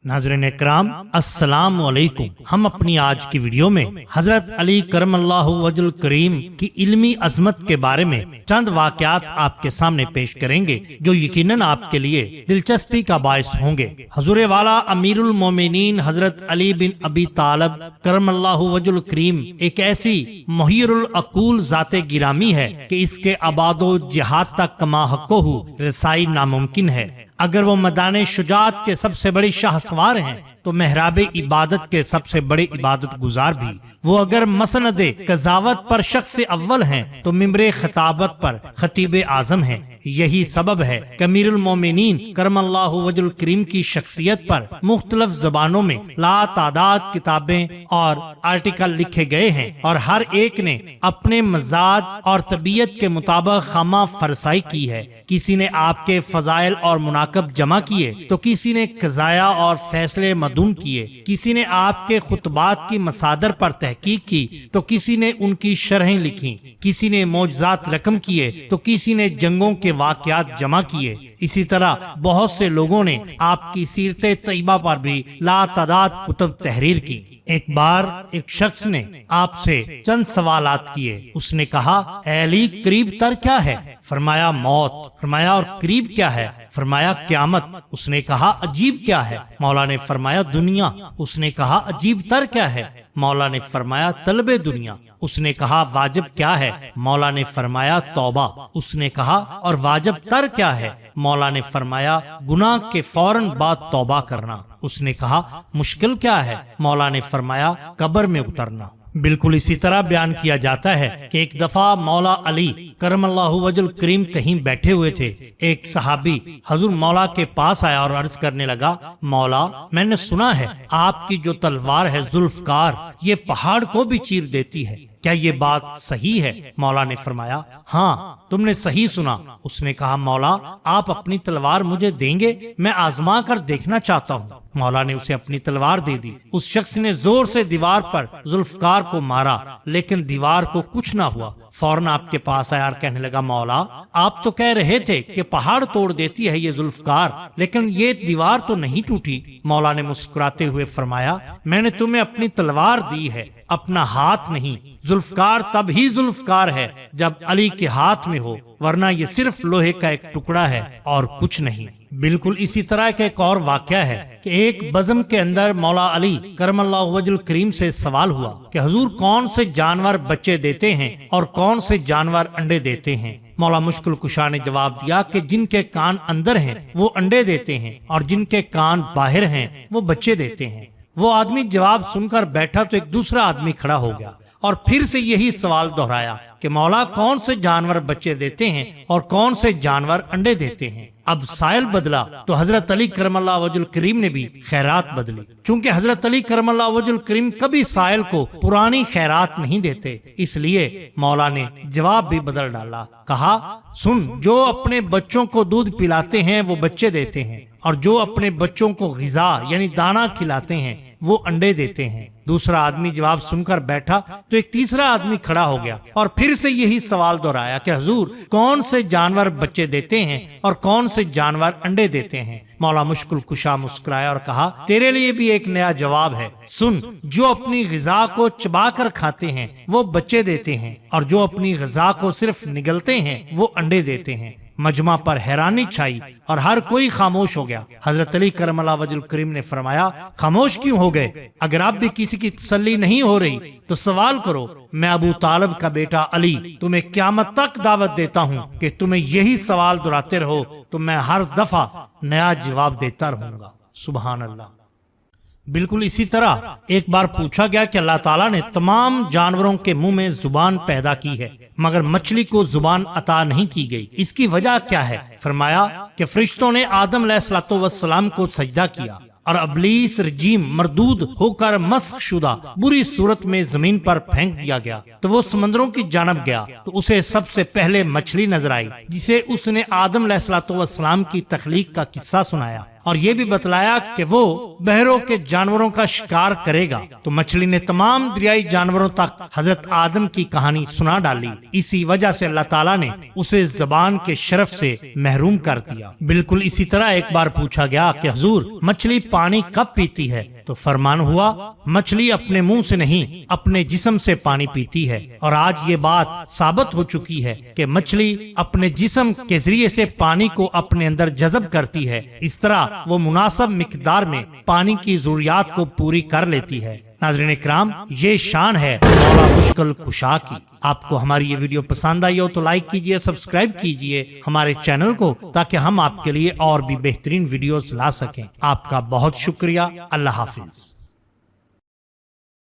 नाज़रीन इकराम, अस्सलाम वालेकुम। हम अपनी आज की वीडियो में हजरत अली करमल्लाहु वजहुल करीम की इल्मी अजमत के बारे में चंद वाक़यात आपके सामने पेश करेंगे जो यकीनन आपके लिए दिलचस्पी का बायस होंगे। हुज़ूर वाला अमीरुल मोमिनीन हजरत अली बिन अबी तालिब करमल्लाहु वजहुल करीम एक ऐसी मुहिरुल अकूल ज़ाते गिरामी है कि इसके आबादो जिहाद तक कमा हक़्क़ुहु रसाई नामुमकिन है। अगर वो मैदान शुजात के सबसे बड़े शाहसवार हैं तो महराब इबादत के सबसे बड़े इबादत गुजार भी। वो अगर मसनदे कज़ावत पर शख्स अव्वल हैं तो मिंबरे खताबत पर खतीब आजम हैं। यही सबब है कि अमीरुल मोमिनीन करमल्लाहु वजहुल करीम की शख्सियत पर मुख्तलिफ ज़बानों में लातादाद किताबें और आर्टिकल लिखे गए हैं और हर एक ने अपने मजाज और तबीयत के मुताबिक खामा फरसाई की है। किसी ने आपके फजाइल और मुनाकब जमा किए तो किसी ने कज़ाया और फैसले मदून किए, किसी ने आपके खुतबात की मसादर पर तहकीक की तो किसी ने उनकी शरहें लिखी, किसी ने मौजज़ात रकम किए तो किसी ने जंगों के वाक़यात जमा किए। इसी तरह बहुत से लोगों ने आपकी सीरते तैयबा पर भी लातादाद कुतुब तहरीर की। एक बार एक शख्स ने आपसे चंद सवालात किए। उसने कहा, ऐ अली, करीब तर क्या है? फरमाया मौत। फरमाया और करीब क्या है? फरमाया क़यामत। उसने कहा अजीब क्या है? मौला ने फरमाया दुनिया। उसने कहा अजीब तर क्या है? मौला ने फरमाया तलबे दुनिया। उसने कहा वाजिब क्या है? मौला ने फरमाया तौबा। उसने कहा और वाजिब तर क्या है? मौला ने फरमाया गुनाह के फौरन बाद तौबा करना। उसने कहा मुश्किल क्या है? मौला ने फरमाया कब्र में उतरना। बिल्कुल इसी तरह बयान किया जाता है कि एक दफा मौला अली करमल्लाहु वजहुल करीम कहीं बैठे हुए थे। एक सहाबी हजूर मौला के पास आया और अर्ज करने लगा, मौला, मैंने सुना है आपकी जो तलवार है जुल्फकार ये पहाड़ को भी चीर देती है, क्या ये बात सही है? मौला ने फरमाया हाँ, तुमने सही सुना। उसने कहा मौला, आप अपनी तलवार मुझे देंगे? मैं आजमा कर देखना चाहता हूँ। मौला ने उसे अपनी तलवार दे दी। उस शख्स ने जोर से दीवार पर जुल्फकार को मारा लेकिन दीवार को कुछ ना हुआ। फौरन आपके पास आया और कहने लगा, मौला, आप तो कह रहे थे कि पहाड़ तोड़ देती है ये जुल्फकार, लेकिन ये दीवार तो नहीं टूटी। मौला ने मुस्कुराते हुए फरमाया, मैंने तुम्हें अपनी तलवार दी है, अपना हाथ नहीं। जुल्फकार तब ही जुल्फकार है जब अली के हाथ में हो, वरना ये सिर्फ लोहे का एक टुकड़ा है और कुछ नहीं। बिल्कुल इसी तरह का एक और वाक़या है कि एक बज़म के अंदर मौला अली करमल्लाहु वजहुल करीम से सवाल हुआ कि हुजूर कौन से जानवर बच्चे देते हैं और कौन से जानवर अंडे देते हैं? मौला मुश्किल कुशा ने जवाब दिया कि जिनके कान अंदर हैं वो अंडे देते हैं और जिनके कान बाहर हैं वो बच्चे देते हैं। वो आदमी जवाब सुनकर बैठा तो एक दूसरा आदमी खड़ा हो गया और फिर से यही सवाल दोहराया कि मौला, कौन से जानवर बच्चे देते हैं और कौन से जानवर अंडे देते हैं? अब साइल बदला तो हजरत अली करमल्लाहु वजहुल करीम ने भी खैरात बदली। चूंकि हजरत अली करमल्लाहु वजहुल करीम कभी साइल को पुरानी खैरात नहीं देते, इसलिए मौला ने जवाब भी बदल डाला। कहा, सुन, जो अपने बच्चों को दूध पिलाते हैं वो बच्चे देते हैं और जो अपने बच्चों को ग़िज़ा यानी दाना खिलाते हैं वो अंडे देते हैं। दूसरा आदमी जवाब सुनकर बैठा तो एक तीसरा आदमी खड़ा हो गया और फिर से यही सवाल दोहराया कि हुजूर कौन से जानवर बच्चे देते हैं और कौन से जानवर अंडे देते हैं? मौला मुश्किल कुशा मुस्कुराया और कहा, तेरे लिए भी एक नया जवाब है। सुन, जो अपनी ग़िज़ा को चबा कर खाते हैं वो बच्चे देते हैं और जो अपनी ग़िज़ा को सिर्फ निगलते हैं वो अंडे देते हैं। मजमा पर हैरानी छाई और हर कोई खामोश हो गया। हजरत अली करमल्लाहु वजहुल करीम ने फरमाया, खामोश क्यों हो गए? अगर आप भी किसी की तसल्ली नहीं हो रही तो सवाल करो। मैं अबू तालिब का बेटा अली तुम्हें क़यामत तक दावत देता हूँ कि तुम्हें यही सवाल दोहराते रहो तो मैं हर दफा नया जवाब देता रहूंगा। सुभान अल्लाह। बिल्कुल इसी तरह एक बार पूछा गया कि अल्लाह ताला ने तमाम जानवरों के मुंह में जुबान पैदा की है मगर मछली को जुबान अता नहीं की गई, इसकी वजह क्या है? फरमाया कि फरिश्तों ने आदम अलैहिस्सलाम को सजदा किया और अबलीस रजीम मरदूद होकर मस्ख शुदा बुरी सूरत में जमीन पर फेंक दिया गया तो वो समंदरों की जानब गया तो उसे सबसे पहले मछली नजर आई जिसे उसने आदम अलैहिस्सलाम की तख्लीक का किस्सा सुनाया। اور یہ بھی بتلایا کہ وہ بحروں کے جانوروں کا شکار کرے گا۔ تو مچھلی نے تمام دریائی جانوروں تک حضرت آدم کی کہانی سنا ڈالی۔ اسی وجہ سے اللہ تعالیٰ نے اسے زبان کے شرف سے محروم کر دیا۔ بالکل اسی طرح ایک بار پوچھا گیا کہ حضور مچھلی پانی کب پیتی ہے؟ تو فرمان ہوا مچھلی اپنے منہ سے نہیں اپنے جسم سے پانی پیتی ہے، اور آج یہ بات ثابت ہو چکی ہے کہ مچھلی اپنے جسم کے ذریعے سے پانی کو اپنے اندر جذب کرتی ہے۔ اس طرح وہ مناسب مقدار میں پانی کی ضروریات کو پوری کر لیتی ہے۔ ناظرین اکرام، یہ شان ہے مولا مشکل کشا کی۔ آپ کو ہماری یہ ویڈیو پسند آئی ہو تو لائک کیجئے، سبسکرائب کیجئے ہمارے چینل کو، تاکہ ہم آپ کے لیے اور بھی بہترین ویڈیوز لا سکیں۔ آپ کا بہت شکریہ۔ اللہ حافظ۔